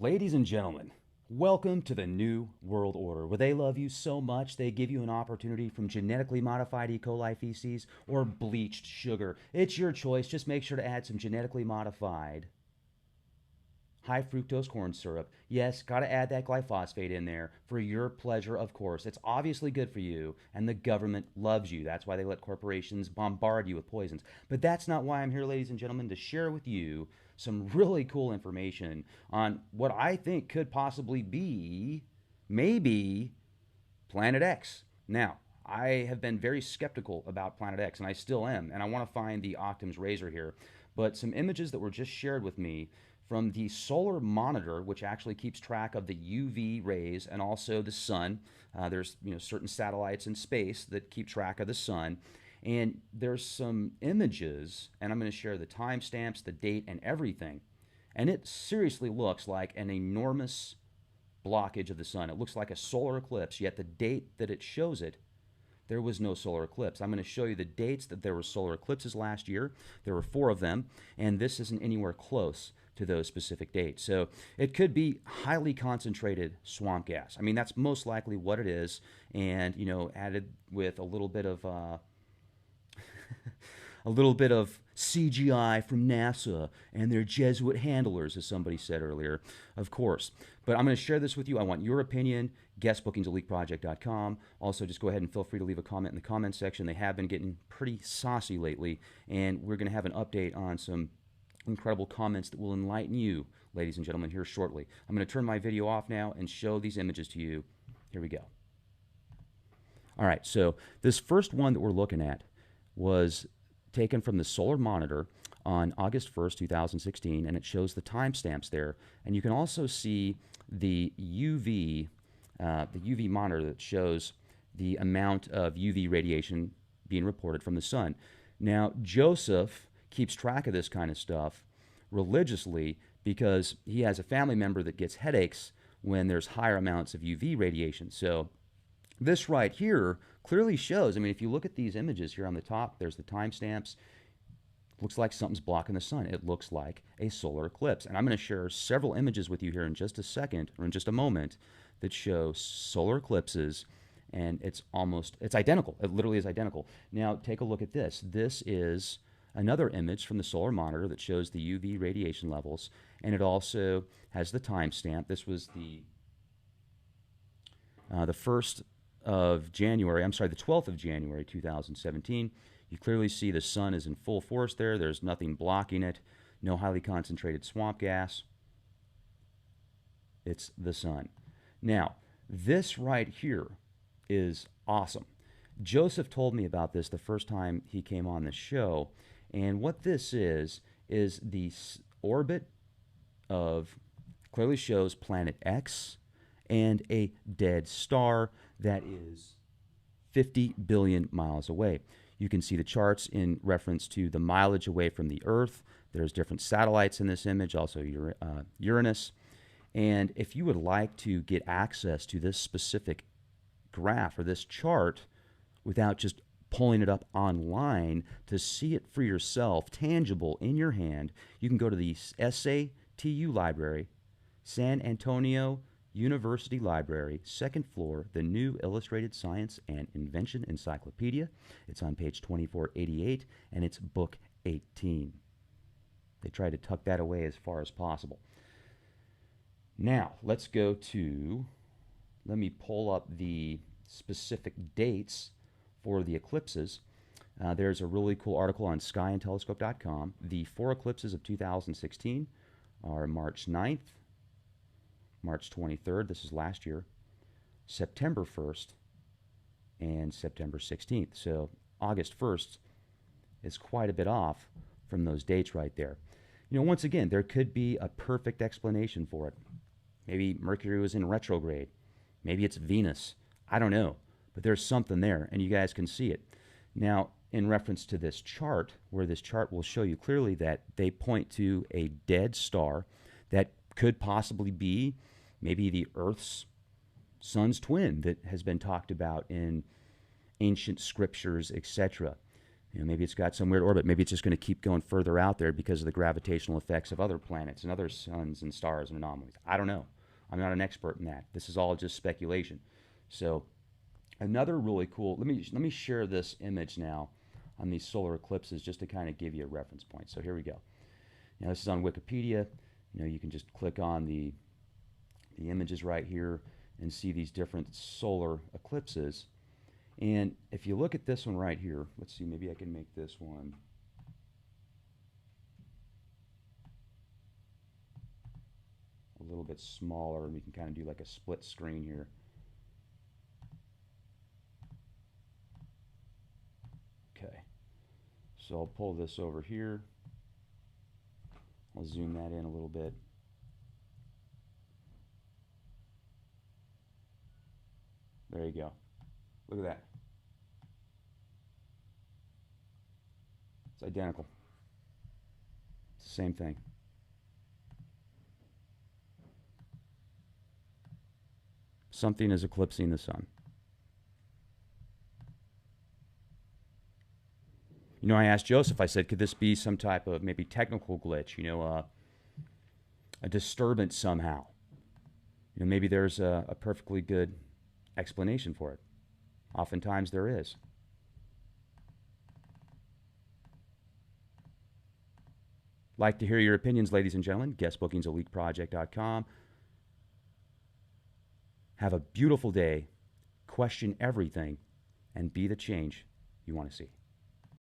Ladies and gentlemen, welcome to the New World Order, where they love you so much they give you an opportunity from genetically modified E. coli feces or bleached sugar. It's your choice. Just make sure to add some genetically modified high fructose corn syrup. Yes, got to add that glyphosate in there for your pleasure, of course. It's obviously good for you, and the government loves you. That's why they let corporations bombard you with poisons. But that's not why I'm here, ladies and gentlemen, to share with you some really cool information on what I think could possibly be, maybe, Planet X. Now, I have been very skeptical about Planet X, and I still am, and I want to find the Occam's razor here. But some images that were just shared with me from the solar monitor, which actually keeps track of the UV rays and also the sun. There's certain satellites in space that keep track of the sun, and there's some images, and I'm going to share the timestamps, the date, and everything. And it seriously looks like an enormous blockage of the sun. It looks like a solar eclipse, yet the date that it shows it, there was no solar eclipse. I'm going to show you the dates that there were solar eclipses last year. There were 4 of them, and this isn't anywhere close to those specific dates. So it could be highly concentrated swamp gas. I mean, that's most likely what it is, and added with a little bit of a little bit of CGI from NASA and their Jesuit handlers, as somebody said earlier, of course. But I'm going to share this with you. I want your opinion. Guestbookings@leakproject.com. Also, just go ahead and feel free to leave a comment in the comment section. They have been getting pretty saucy lately, and we're going to have an update on some incredible comments that will enlighten you, ladies and gentlemen, here shortly. I'm going to turn my video off now and show these images to you. Here we go. All right, so this first one that we're looking at was taken from the solar monitor on August 1st, 2016, and it shows the timestamps there. And you can also see the UV monitor that shows the amount of UV radiation being reported from the sun. Now, Joseph keeps track of this kind of stuff religiously because he has a family member that gets headaches when there's higher amounts of UV radiation. So this right here clearly shows, I mean, if you look at these images here on the top, there's the timestamps. Looks like something's blocking the sun. It looks like a solar eclipse. And I'm going to share several images with you here in just a second, or in just a moment, that show solar eclipses, and it's identical. It literally is identical. Now, take a look at this. This is another image from the solar monitor that shows the UV radiation levels, and it also has the timestamp. This was the 1st of January, I'm sorry, the 12th of January, 2017. You clearly see the sun is in full force there. There's nothing blocking it. No highly concentrated swamp gas. It's the sun. Now, this right here is awesome. Joseph told me about this the first time he came on the show, and what this is the orbit of, clearly shows planet X and a dead star that is 50 billion miles away. You can see the charts in reference to the mileage away from the Earth. There's different satellites in this image, also Uranus. And if you would like to get access to this specific graph or this chart without just pulling it up online to see it for yourself, tangible in your hand, you can go to the SATU library, San Antonio University Library, 2nd floor, the New Illustrated Science and Invention Encyclopedia. It's on page 2488, and it's book 18. They try to tuck that away as far as possible. Now, let's go to, let me pull up the specific dates for the eclipses. There's a really cool article on skyandtelescope.com. The 4 eclipses of 2016 are March 9th, March 23rd, this is last year, September 1st, and September 16th. So August 1st is quite a bit off from those dates right there. Once again, there could be a perfect explanation for it. Maybe Mercury was in retrograde. Maybe it's Venus. I don't know. But there's something there, and you guys can see it. Now, in reference to this chart, where this chart will show you clearly that they point to a dead star that could possibly be maybe the Earth's sun's twin that has been talked about in ancient scriptures, etc. Maybe it's got some weird orbit. Maybe it's just going to keep going further out there because of the gravitational effects of other planets and other suns and stars and anomalies. I don't know. I'm not an expert in that. This is all just speculation. So another really cool. Let me share this image now on these solar eclipses just to kind of give you a reference point. So here we go. Now this is on Wikipedia. You can just click on the images right here and see these different solar eclipses. And if you look at this one right here, let's see, maybe I can make this one a little bit smaller, and we can kind of do like a split screen here. Okay, so I'll pull this over here. I'll zoom that in a little bit. There you go. Look at that. It's identical. It's the same thing. Something is eclipsing the sun. I asked Joseph, I said, could this be some type of maybe technical glitch, a disturbance somehow? Maybe there's a perfectly good explanation for it. Oftentimes there is. Like to hear your opinions, ladies and gentlemen. Guestbookingseliteproject.com. Have a beautiful day. Question everything and be the change you want to see.